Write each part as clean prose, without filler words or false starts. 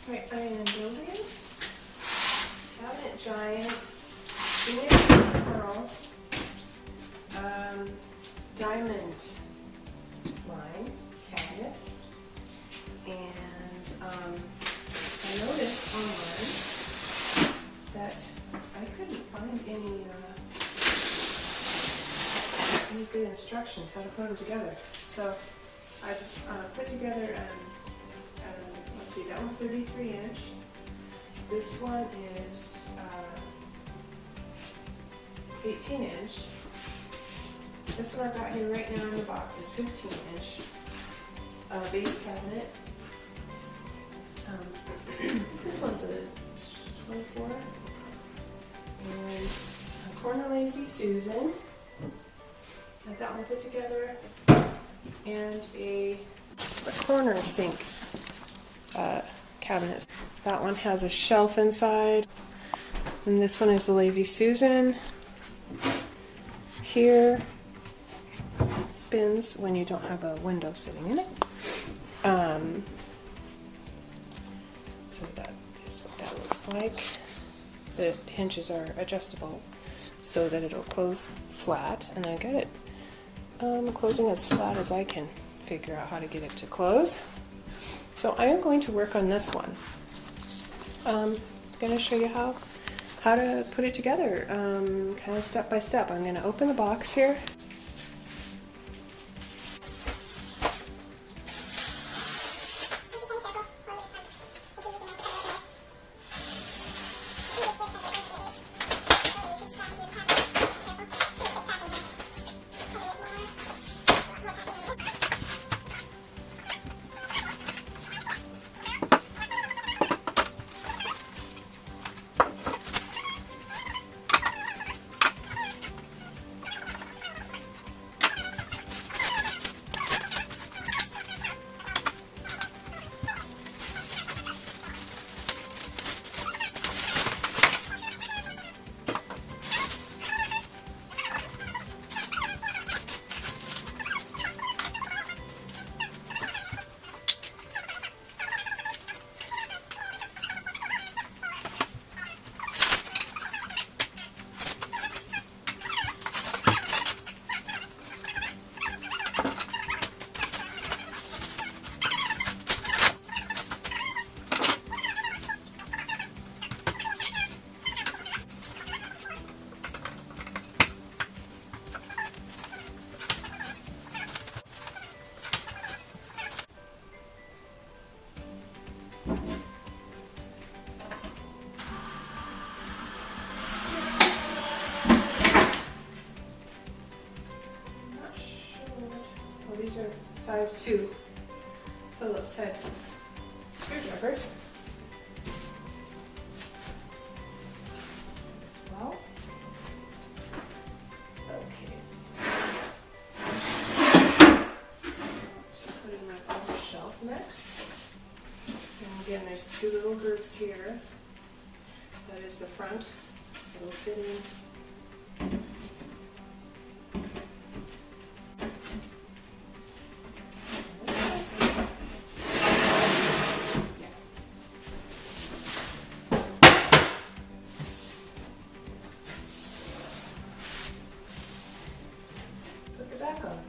Right, I am building Cabinet Giant's Senior Pearl diamond line cabinets, and I noticed online that I couldn't find any good instructions how to put them together. So I've put together, let's see, that one's 33 inch. This one is 18 inch. This one I've got here right now in the box is 15 inch base cabinet. This one's a 24. And a corner Lazy Susan. Got that one put together. And a corner sink cabinet. That one has a shelf inside. And this one is the Lazy Susan. Here it spins when you don't have a window sitting in it. So that is what that looks like. The hinges are adjustable so that it'll close flat, and I get it closing as flat as I can figure out how to get it to close. So I am going to work on this one. I'm going to show you how to put it together, kind of step by step. I'm going to open the box here. These are size 2 Phillips head screwdrivers. Well, okay. Just put it in my upper shelf next. And again, there's 2 little grooves here. That is the front. It'll fit in. Back on.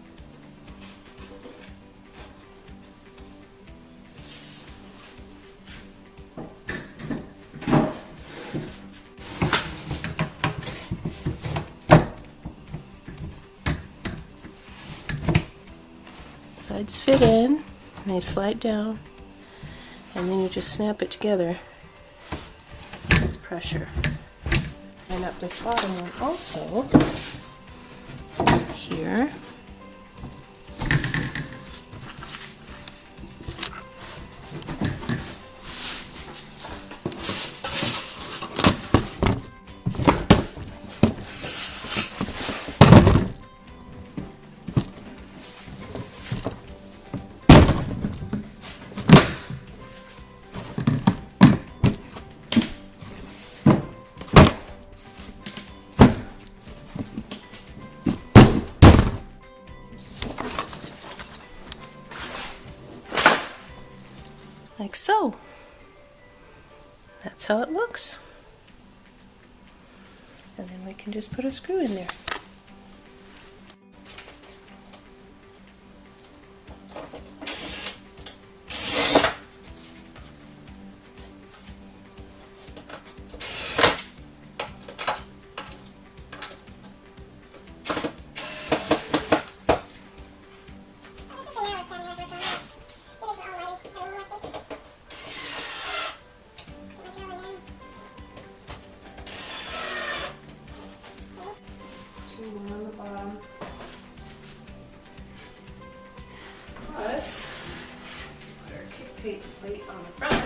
Sides fit in, and they slide down, and then you just snap it together with pressure. And up this bottom one also, here. Like so. that's how it looks. And then we can just put a screw in there. One on the bottom. Plus, put our kick plate on the front.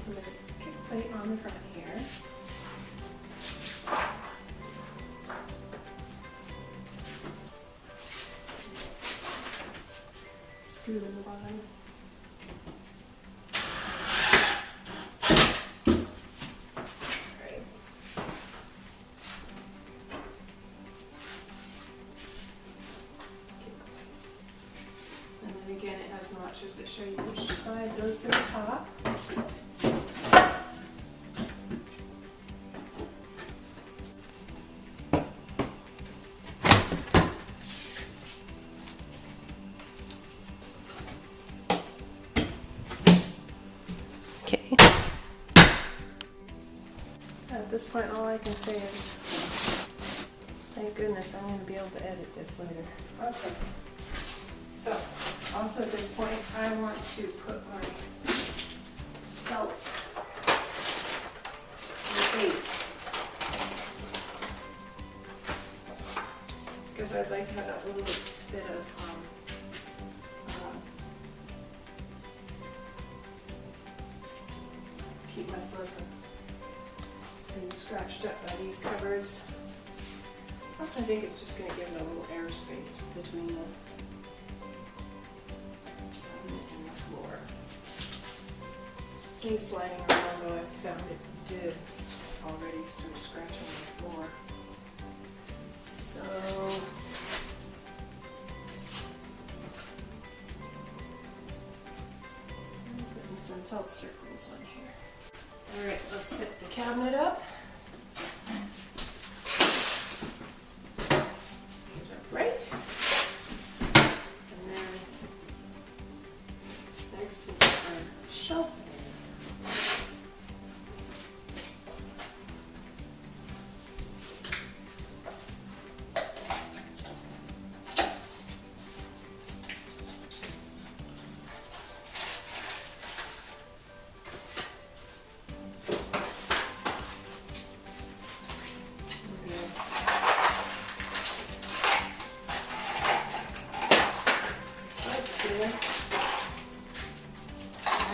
Put a kick plate on the front here. Screw in the bottom. Again, it has notches that show you which side goes to the top. Okay. At this point, all I can say is, thank goodness I'm going to be able to edit this later. Okay. So, also at this point, I want to put my belt in the base, because I'd like to have that little bit of keep my foot from being scratched up by these cupboards. Plus, I think it's just going to give it a little air space between the floor. Things sliding around, though, I found it did already start scratching the floor. So, I'm putting some felt circles on here. Alright, let's set the cabinet up. Right. Next, we'll put our shelf in.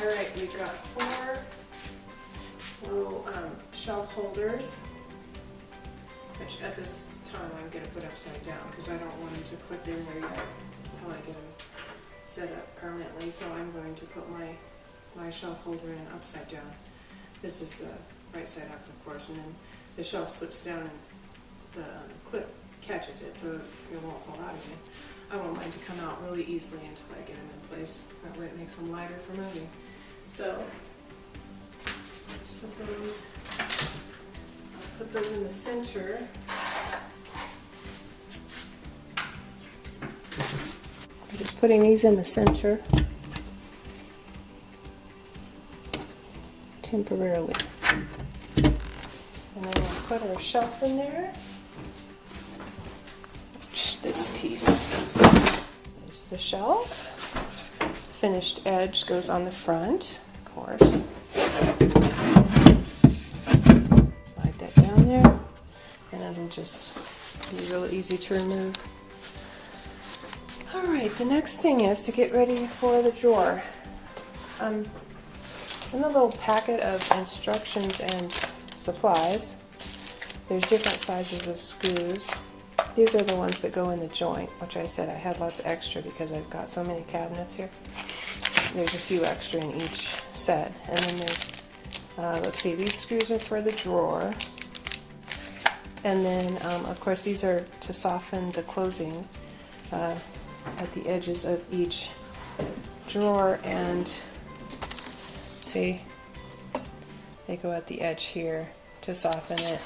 Alright, we've got 4 little shelf holders, which at this time I'm going to put upside down because I don't want them to clip in there yet until I get them set up permanently. So I'm going to put my shelf holder in upside down. This is the right side up, of course, and then the shelf slips down and the clip catches it so it won't fall out again. I want mine to come out really easily until I get them in place. That way it makes them lighter for moving. So, just put those, I'll put those in the center. I'm just putting these in the center temporarily. And then we'll put our shelf in there. This piece is the shelf. Finished edge goes on the front, of course. Slide that down there, and it'll just be real easy to remove. Alright, the next thing is to get ready for the drawer. In the little packet of instructions and supplies, there's different sizes of screws. These are the ones that go in the joint, which I said I had lots of extra because I've got so many cabinets here. There's a few extra in each set. And then there's, let's see, these screws are for the drawer. And then, of course, these are to soften the closing at the edges of each drawer and See, they go at the edge here to soften it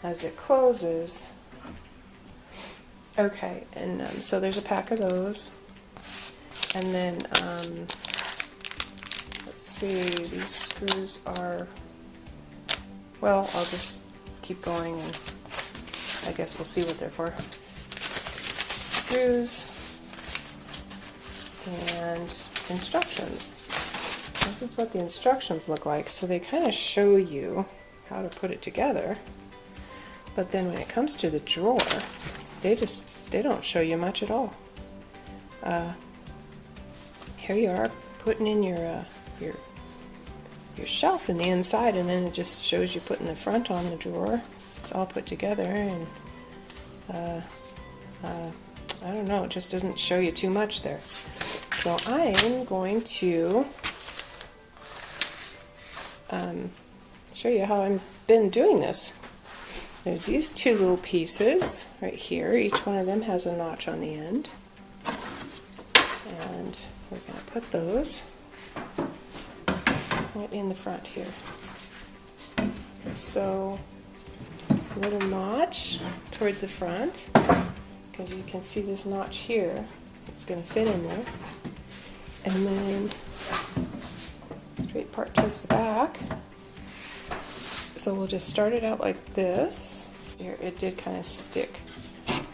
as it closes. Okay, and so there's a pack of those. And then, let's see, these screws are, well, I'll just keep going and I guess we'll see what they're for. Screws and instructions. This is what the instructions look like. So they kind of show you how to put it together, but then when it comes to the drawer, they don't show you much at all. Here you are putting in your shelf in the inside, and then it just shows you putting the front on the drawer. It's all put together, and I don't know, it just doesn't show you too much there. So I am going to show you how I've been doing this. There's these two little pieces right here. Each one of them has a notch on the end. And we're going to put those right in the front here. So, a little notch toward the front, because you can see this notch here. It's going to fit in there. And then straight part towards the back. So we'll just start it out like this. Here, it did kind of stick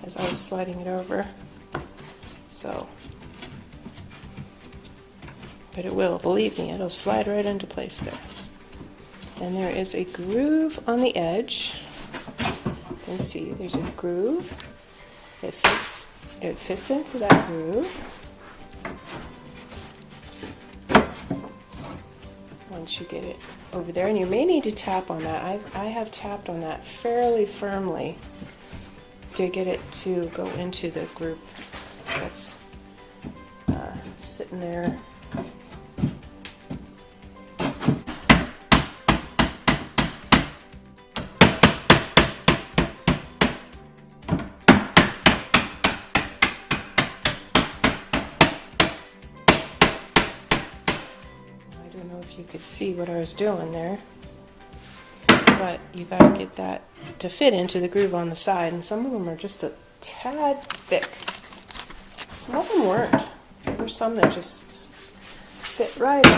as I was sliding it over. So, but it will, believe me, it'll slide right into place there. And there is a groove on the edge. You can see there's a groove. It fits into that groove. Once you get it over there, and you may need to tap on that. I have tapped on that fairly firmly to get it to go into the groove that's sitting there. You could see what I was doing there, but you got to get that to fit into the groove on the side, and some of them are just a tad thick. Some of them weren't. There were some that just fit right in.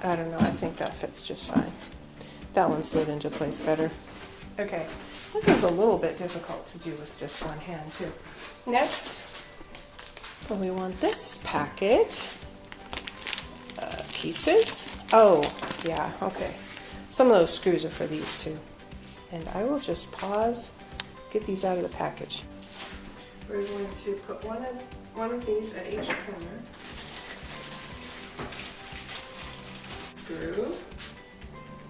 I don't know, I think that fits just fine. That one slid into place better. Okay, this is a little bit difficult to do with just one hand too. Next, we want this packet. Pieces. Oh, yeah, okay. Some of those screws are for these too. And I will just pause, get these out of the package. We're going to put one of these at each corner. Screw,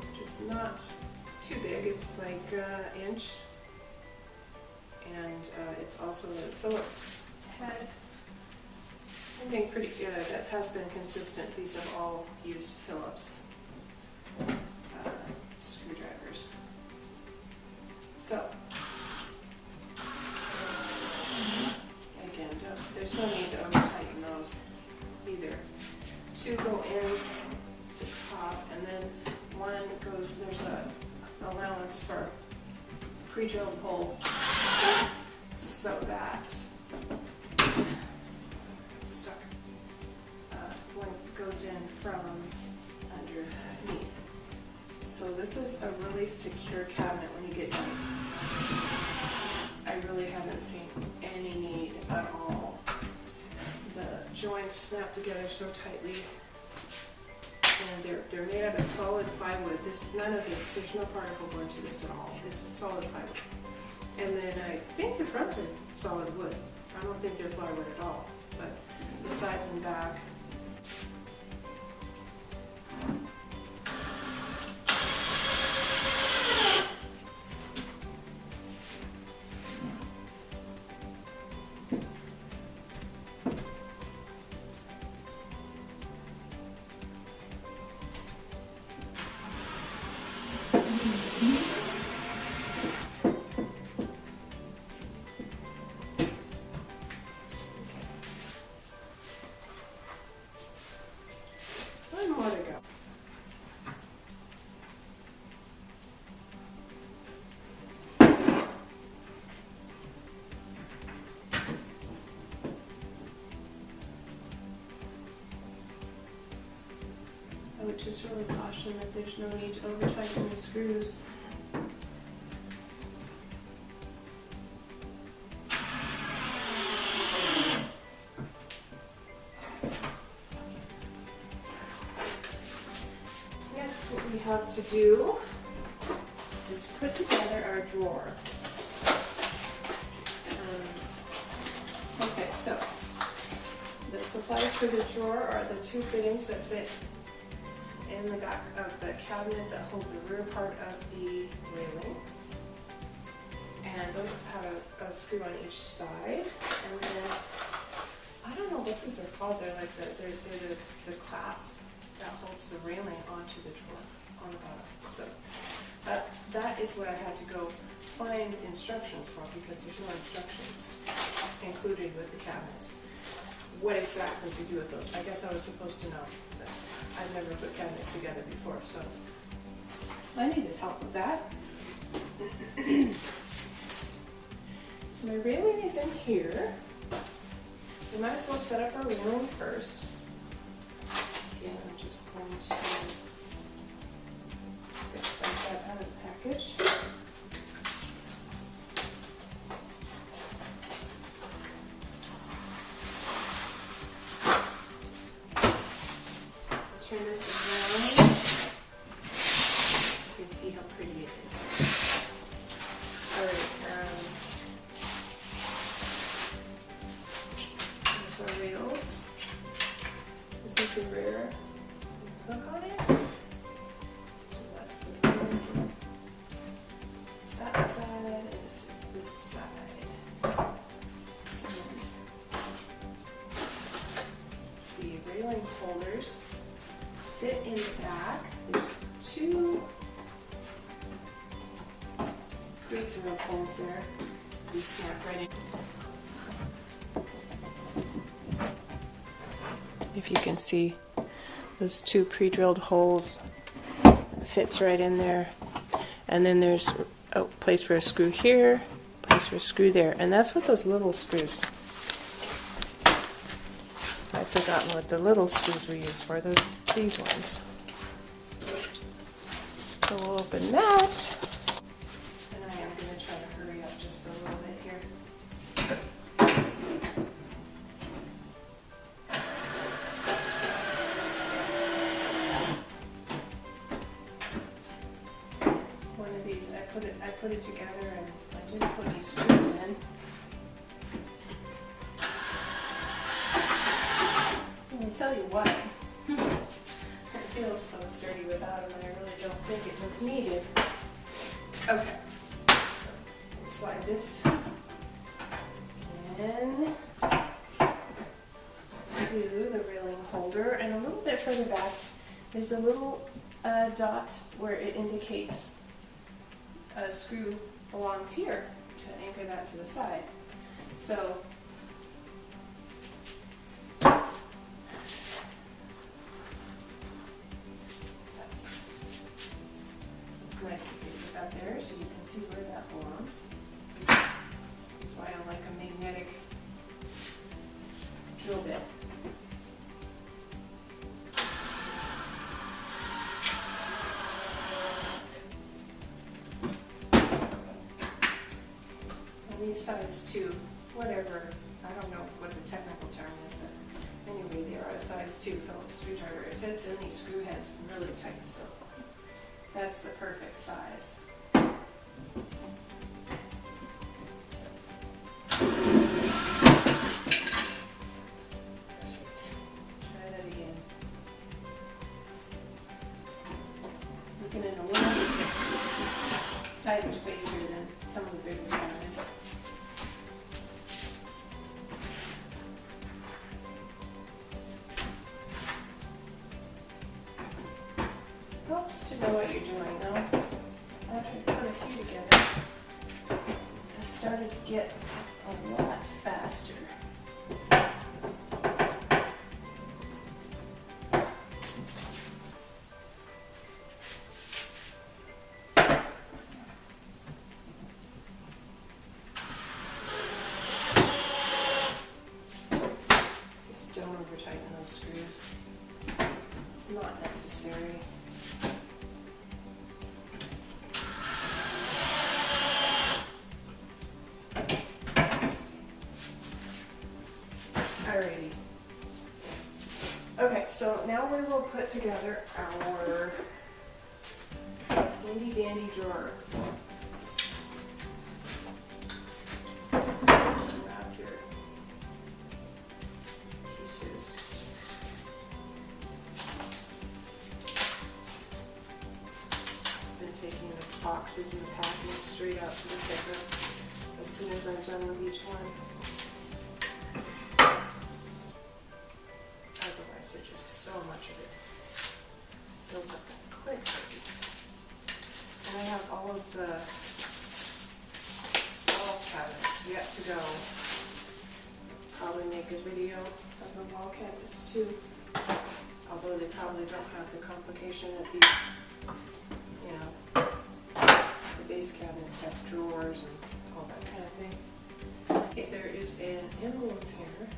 which is not too big, it's like an inch, and it's also a Phillips head. Something pretty good that has been consistent. These have all used Phillips screwdrivers. So, again, there's no need to over-tighten those either. Two go in the top, and then one goes, there's a allowance for pre-drilled hole so that it's stuck. One goes in from underneath. So this is a really secure cabinet when you get done. I really haven't seen any need at all. The joints snap together so tightly. And they're made out of solid plywood. None of this, there's no particle board to this at all. It's solid plywood. And then I think the fronts are solid wood. I don't think they're plywood at all. But the sides and back. would just really caution that there's no need to over tighten the screws. Next, what we have to do is put together our drawer. Okay, so the supplies for the drawer are the two fittings that fit in the back of the cabinet that hold the rear part of the railing. And those have a screw on each side. And then, I don't know what these are called, they're like the clasp that holds the railing onto the drawer on the bottom. So that is what I had to go find instructions for, because there's no instructions included with the cabinets. What exactly to do with those? I guess I was supposed to know, but I've never put cabinets together before, so I needed help with that. So my railing is in here. We might as well set up our railing first. Again, I'm just going to get that out of the package. Turn this around. You can see how pretty it is. Alright, there's our rails. This is the rear hook on it. So that's the rear. It's that side, and this is this side. And the railing holders fit in the back. There's two pre-drill holes there. These snap right in. If you can see, those two pre-drilled holes fits right in there. And then there's a place for a screw here, place for a screw there. And that's what those little screws. I've forgotten what the little screws were used for. These ones. So we'll open that. And I am going to try to hurry up just a little bit here. One of these, I put it together and I didn't put these screws in. I'll tell you what. It feels so sturdy without them, and I really don't think it was needed. Okay, so we'll slide this in to the railing holder, and a little bit further back, there's a little dot where it indicates a screw belongs here to anchor that to the side. So it's nice if you put that there so you can see where that belongs. That's why I like a magnetic drill bit. And these size 2, whatever, I don't know what the technical term is, but anyway, they are a size 2 Phillips screwdriver. It fits in these screw heads really tight, so that's the perfect size. Perfect. Try that again. Looking in a little tighter space here than some of the bigger cabinets. Helps to know what you're doing though. After I put a few together, it started to get a lot faster. Just don't over tighten those screws. It's not necessary. Alrighty. Okay, so now we will put together our handy dandy drawer. Grab your pieces. Been taking the boxes and the packing straight out to the picker as soon as I'm done with each one. Otherwise, there's just so much of it built up quick. And I have all of the wall cabinets yet to go. Probably make a video of the wall cabinets too. Although they probably don't have the complication that these, you know, the base cabinets have drawers and all that kind of thing. Okay, there is an emblem here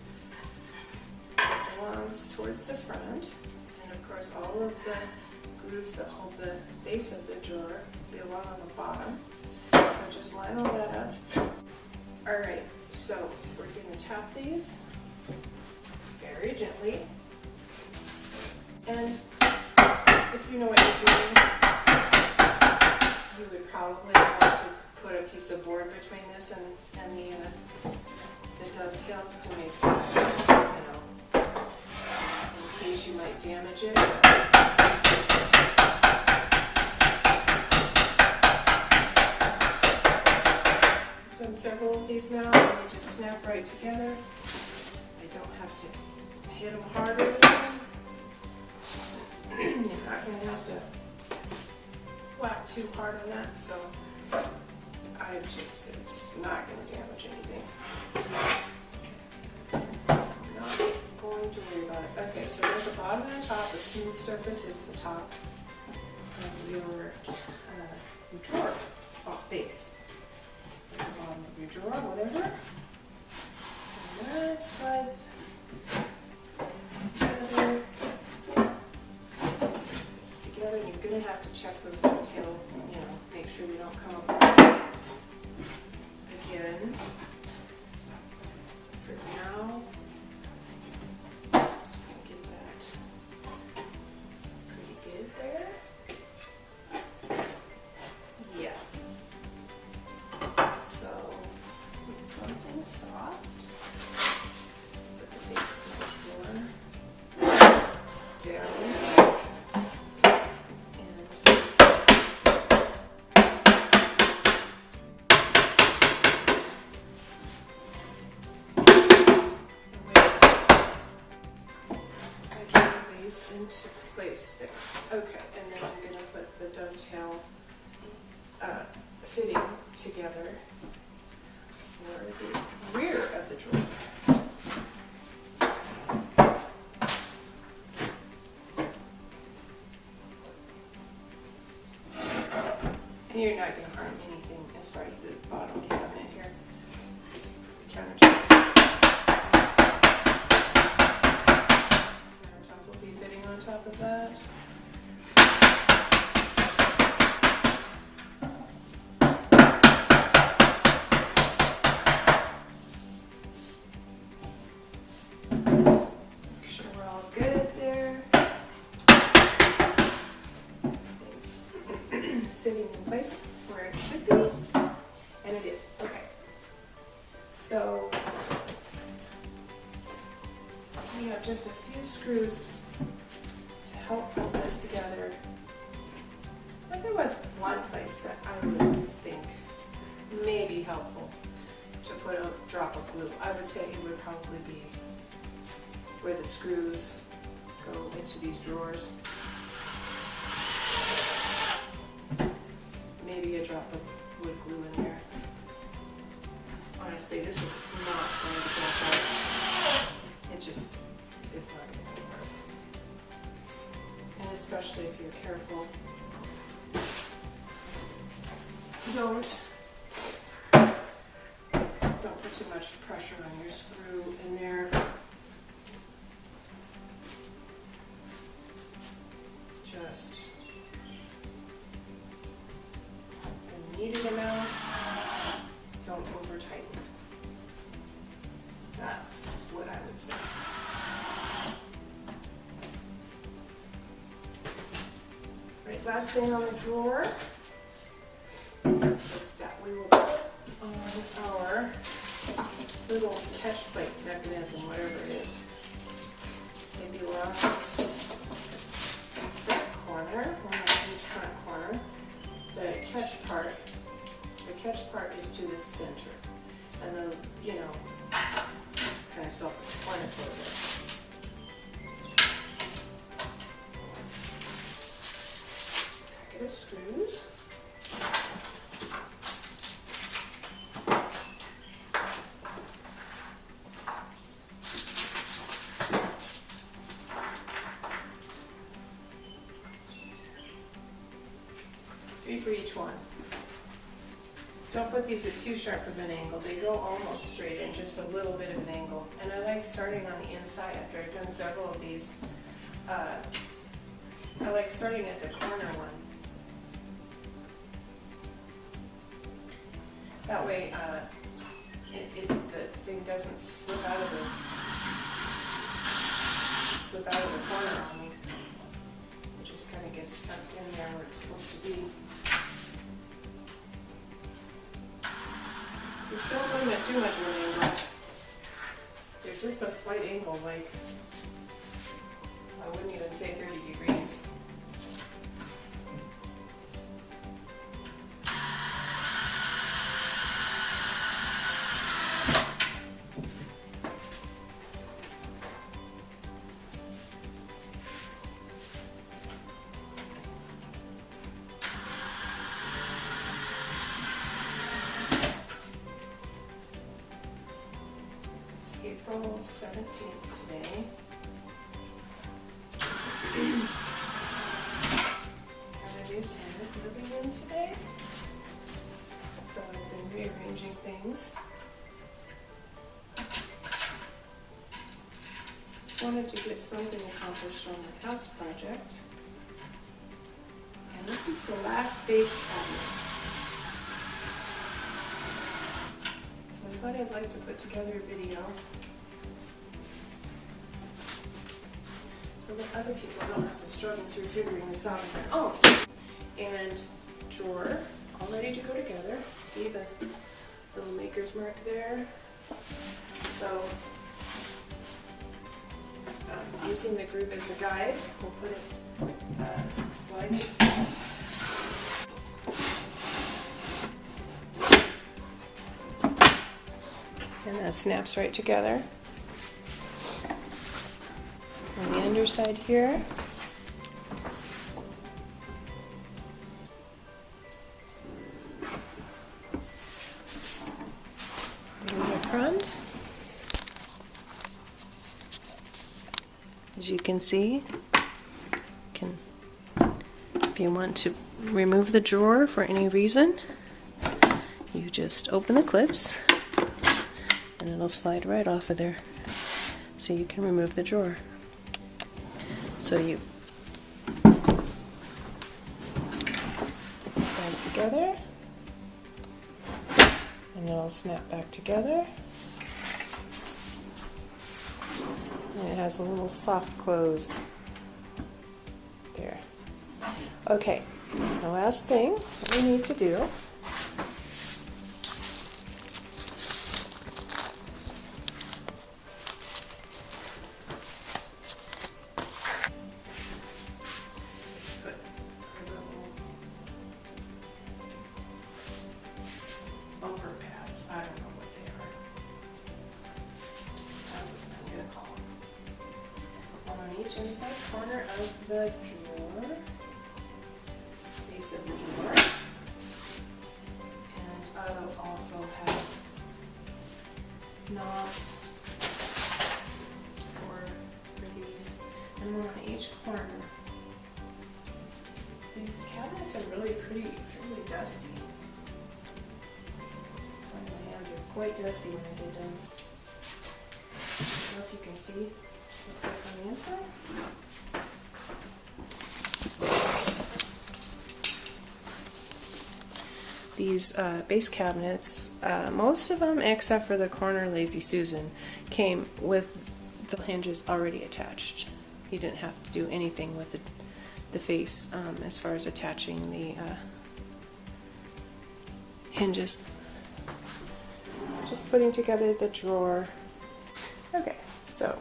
that belongs towards the front, and of course all of the grooves that hold the base of the drawer belong on the bottom. So just line all that up. Alright, so we're going to tap these very gently. And if you know what you're doing, you would probably want to put a piece of board between this and the dovetails to make, you know, in case you might damage it. Done several of these now, and they just snap right together. I don't have to hit them harder with them. You're not going to have to whack too hard on that, so it's not going to damage anything. Not going to worry about it. Okay, so there's the bottom and the top. The smooth surface is the top of your drawer base. The bottom of your drawer, whatever. And that slides together. It's together, and you're going to have to check those dovetail, you know, make sure you don't come apart again. For now, just going to get that pretty good there. Yeah. So, with something soft, put the base of the drawer down. Into place there. Okay, and then I'm going to put the dovetail fitting together for the rear of the drawer. And you're not going to harm anything as far as the bottom cabinet here. The countertops. Will be fitting on top of that. Make sure we're all good there. Things sitting in place where it should be, and it is. Okay. So we have just a few screws to help hold this together. But there was one place that I would think may be helpful to put a drop of glue. I would say it would probably be where the screws go into these drawers. Maybe a drop of wood glue in there. Honestly, this is not going to go hard. It's not going to work. And especially if you're careful. Don't put too much pressure on your screw in there. just the needed amount. Don't over tighten. That's what I would say. Right, last thing on the drawer is that we will put on our little catch plate mechanism, whatever it is. Maybe last front corner, or not each front corner. The catch part is to the center. And the, you know, kind of self-explanatory there. Packet of screws. 3 for each one. Don't put these at too sharp of an angle. They go almost straight in, just a little bit of an angle. And I like starting on the inside after I've done several of these. I like starting at the corner one. That way the thing doesn't slip out of the corner on me. It just kind of gets sucked in there where it's supposed to be. Just don't put them at too much of an angle. They're just a slight angle, like, I wouldn't even say 30 degrees. April 17th today. Got a new tenant moving in today, so I've been rearranging things. Just wanted to get something accomplished on the house project. And this is the last base cabinet. I thought I'd like to put together a video so that other people don't have to struggle through figuring this out on their own. And drawer, all ready to go together. See the little maker's mark there? So, using the group as the guide, we'll put it, slide it. And that snaps right together. On the underside here. And the front. As you can see, if you want to remove the drawer for any reason, you just open the clips and it'll slide right off of there, so you can remove the drawer. So you bag together, and it'll snap back together. And it has a little soft close there. Okay, the last thing that we need to do bumper pads. I don't know what they are. That's what I'm going to call them. On each inside corner of the drawer, base of the drawer, and I will also have knobs for these, and then on each corner. These cabinets are really really dusty. My hands are quite dusty when I get done. I don't know if you can see what it looks like on the inside. these base cabinets, most of them except for the corner Lazy Susan, came with the hinges already attached. You didn't have to do anything with the face as far as attaching the hinges. Just putting together the drawer. Okay, so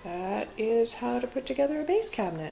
that is how to put together a base cabinet.